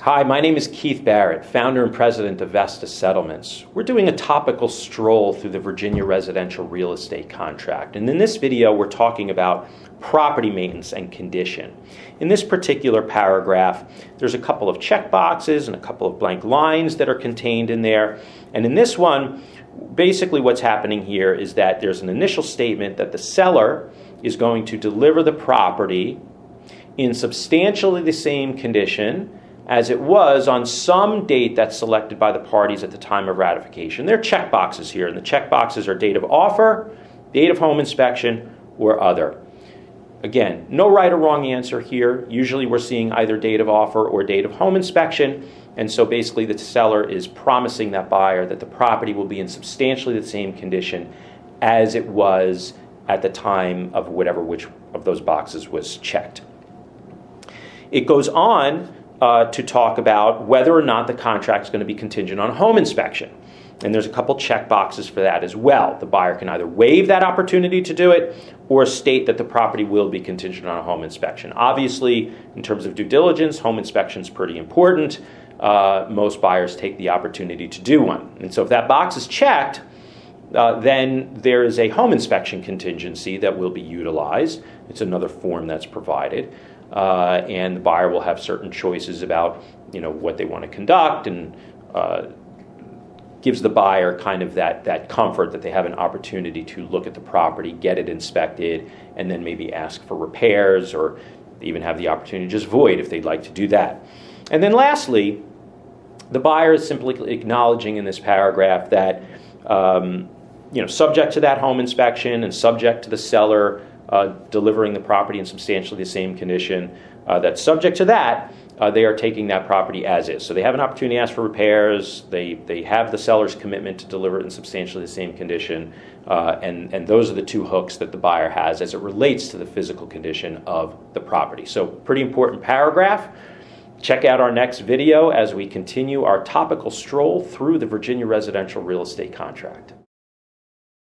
Hi, my name is Keith Barrett, founder and president of Vesta Settlements. We're doing a topical stroll through the Virginia residential real estate contract. And in this video, we're talking about property maintenance and condition. In this particular paragraph, there's a couple of check boxes and a couple of blank lines that are contained in there. And in this one, basically what's happening here is that there's an initial statement that the seller is going to deliver the property in substantially the same condition as it was on some date that's selected by the parties at the time of ratification. There are check boxes here, and the check boxes are date of offer, date of home inspection, or other. Again, no right or wrong answer here. Usually we're seeing either date of offer or date of home inspection, and so basically the seller is promising that buyer that the property will be in substantially the same condition as it was at the time of which of those boxes was checked. It goes on to talk about whether or not the contract is going to be contingent on a home inspection. And there's a couple check boxes for that as well. The buyer can either waive that opportunity to do it or state that the property will be contingent on a home inspection. Obviously, in terms of due diligence, home inspection is pretty important. Most buyers take the opportunity to do one. And so if that box is checked, then there is a home inspection contingency that will be utilized. It's another form that's provided. And the buyer will have certain choices about, what they want to conduct, and gives the buyer kind of that comfort that they have an opportunity to look at the property, get it inspected, and then maybe ask for repairs, or even have the opportunity to just void if they'd like to do that. And then lastly, the buyer is simply acknowledging in this paragraph that, subject to that home inspection and subject to the seller delivering the property in substantially the same condition, that subject to that, they are taking that property as is. So they have an opportunity to ask for repairs, they have the seller's commitment to deliver it in substantially the same condition, and those are the two hooks that the buyer has as it relates to the physical condition of the property. So pretty important paragraph. Check out our next video as we continue our topical stroll through the Virginia residential real estate contract.